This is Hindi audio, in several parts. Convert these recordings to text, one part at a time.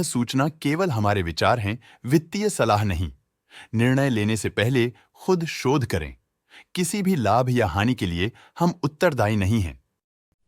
सूचना केवल हमारे विचार हैं, वित्तीय सलाह नहीं। निर्णय लेने से पहले खुद शोध करें। किसी भी लाभ या हानि के लिए हम उत्तरदायी नहीं हैं।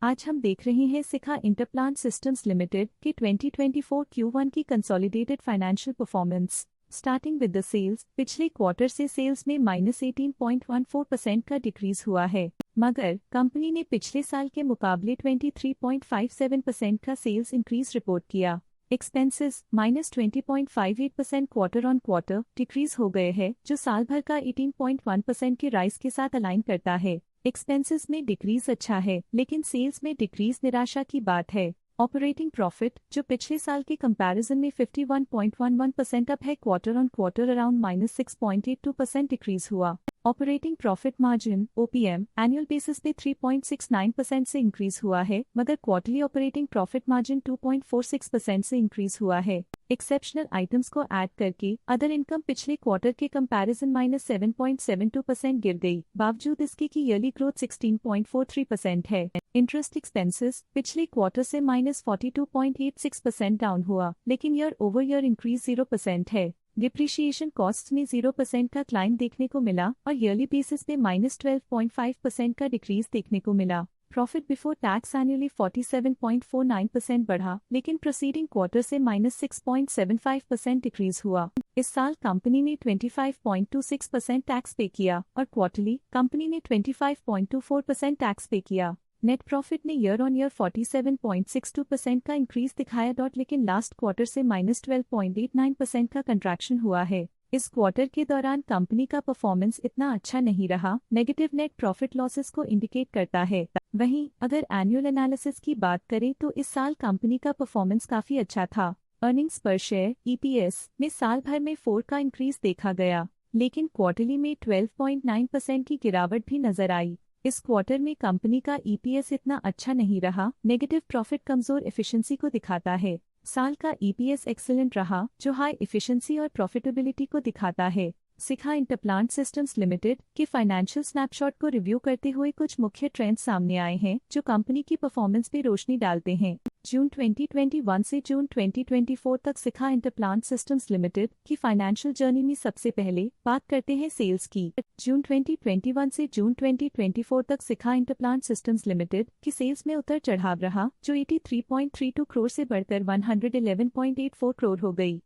आज हम देख रहे हैं शिखा इंटरप्लांट सिस्टम्स लिमिटेड की 2024 Q1 की consolidated financial performance. Starting with the sales, पिछले क्वार्टर से सेल्स में -18.14% का डिक्रीज हुआ है, मगर कंपनी ने पिछले साल के मुकाबले 23.57% का सेल्स इंक्रीज रिपोर्ट किया। Expenses -20.58% quarter on quarter decrease हो गए हैं, जो साल भर का 18.1% के राइज के साथ अलाइन करता है। एक्सपेंसेस में डिक्रीज अच्छा है, लेकिन सेल्स में डिक्रीज निराशा की बात है। ऑपरेटिंग प्रॉफिट, जो पिछले साल के कंपैरिजन में 51.11% अप है, quarter on quarter around -6.82% decrease हुआ। Operating profit margin OPM annual basis पे 3.69% से इंक्रीज हुआ है, मगर क्वार्टरली ऑपरेटिंग प्रॉफिट मार्जिन 2.46% से इंक्रीज हुआ है। एक्सेप्शनल आइटम्स को ऐड करके अदर इनकम पिछले क्वार्टर के कंपैरिजन -7.72% गिर गई, बावजूद इसके की ईयरली ग्रोथ 16.43% है। इंटरेस्ट एक्सपेंसेस पिछले क्वार्टर से -42.86% डाउन हुआ, लेकिन ईयर ओवर ईयर इंक्रीज 0% है। डिप्रिशिएशन कॉस्ट में 0% का क्लाइम देखने को मिला और ईयरली बेसिस पे -12.5% का डिक्रीज देखने को मिला। प्रॉफिट बिफोर टैक्स एनुअली 47.49% बढ़ा, लेकिन प्रोसीडिंग क्वार्टर से -6.75% डिक्रीज हुआ। इस साल कंपनी ने 25.26% टैक्स पे किया और क्वार्टरली कंपनी ने 25.24% टैक्स पे किया। नेट प्रॉफिट ने ईयर ऑन ईयर 47.62% का इंक्रीज दिखाया, लेकिन लास्ट क्वार्टर से -12.89% का कंट्रैक्शन हुआ है। इस क्वार्टर के दौरान कंपनी का परफॉर्मेंस इतना अच्छा नहीं रहा, नेगेटिव नेट प्रॉफिट लॉसेस को इंडिकेट करता है। वहीं अगर एनुअल एनालिसिस की बात करें तो इस साल कंपनी का परफॉर्मेंस काफी अच्छा था। अर्निंग्स पर शेयर EPS में साल भर में 4 का इंक्रीज देखा गया, लेकिन क्वार्टरली में 12.9% की गिरावट भी नजर आई। इस क्वार्टर में कंपनी का EPS इतना अच्छा नहीं रहा, नेगेटिव प्रॉफिट कमजोर एफिशिएंसी को दिखाता है। साल का EPS एक्सीलेंट रहा, जो हाई एफिशिएंसी और प्रॉफिटेबिलिटी को दिखाता है। शिखा इंटरप्लांट सिस्टम्स लिमिटेड के फाइनेंशियल स्नैपशॉट को रिव्यू करते हुए कुछ मुख्य ट्रेंड्स सामने आए हैं, जो कंपनी की परफॉर्मेंस पे रोशनी डालते हैं। जून 2021 से जून 2024 तक शिखा इंटरप्लांट सिस्टम्स लिमिटेड की फाइनेंशियल जर्नी में सबसे पहले बात करते हैं सेल्स की। जून 2021 से जून 2024 तक शिखा इंटरप्लांट सिस्टम्स लिमिटेड की सेल्स में उतर चढ़ाव रहा, जो 83.32 करोड़ से बढ़कर 111.84 करोड़ हो गई।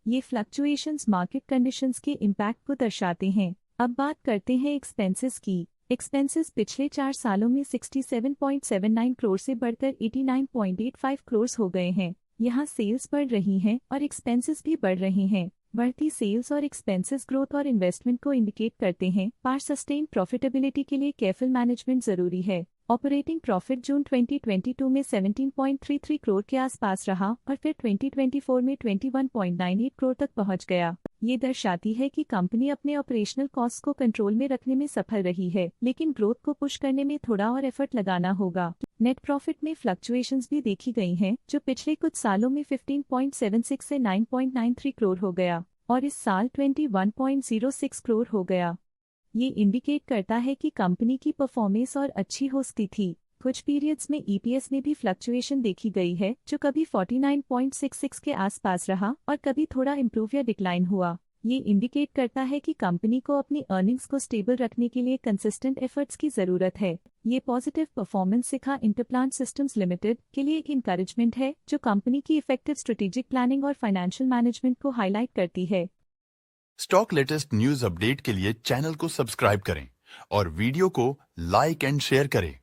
ये फ्लक्चुएशंस मार्केट कंडीशंस के इम्पैक्ट को दर्शाते हैं। अब बात करते हैं एक्सपेंसेस की। एक्सपेंसेस पिछले 4 सालों में 67.79 करोड़ से बढ़कर 89.85 करोड़ हो गए हैं। यहाँ सेल्स बढ़ रही हैं और एक्सपेंसेस भी बढ़ रहे हैं। बढ़ती सेल्स और एक्सपेंसेस ग्रोथ और इन्वेस्टमेंट को इंडिकेट करते हैं, पर सस्टेन प्रॉफिटेबिलिटी के लिए केयरफुल मैनेजमेंट जरूरी है। ऑपरेटिंग प्रॉफिट जून 2022 में 17.33 करोड़ के आसपास रहा और फिर 2024 में 21.98 करोड़ तक पहुंच गया। ये दर्शाती है कि कंपनी अपने ऑपरेशनल कॉस्ट को कंट्रोल में रखने में सफल रही है, लेकिन ग्रोथ को पुश करने में थोड़ा और एफर्ट लगाना होगा। नेट प्रॉफिट में फ्लक्चुएशंस भी देखी गई हैं, जो पिछले कुछ सालों में 15.76 से 9.93 करोड़ हो गया और इस साल 21.06 करोड़ हो गया। ये इंडिकेट करता है कि कंपनी की परफॉर्मेंस और अच्छी हो सकती थी। कुछ पीरियड्स में EPS में भी फ्लक्चुएशन देखी गई है, जो कभी 49.66 के आसपास रहा और कभी थोड़ा इम्प्रूव या डिक्लाइन हुआ। ये इंडिकेट करता है कि कंपनी को अपनी अर्निंग्स को स्टेबल रखने के लिए कंसिस्टेंट एफर्ट्स की जरूरत है। ये पॉजिटिव परफॉर्मेंस शिखा इंटरप्लांट सिस्टम्स लिमिटेड के लिए एक इंकरेजमेंट है, जो कंपनी की इफेक्टिव स्ट्रेटेजिक प्लानिंग और फाइनेंशियल मैनेजमेंट को हाईलाइट करती है। स्टॉक लेटेस्ट न्यूज अपडेट के लिए चैनल को सब्सक्राइब करें और वीडियो को लाइक एंड शेयर करें।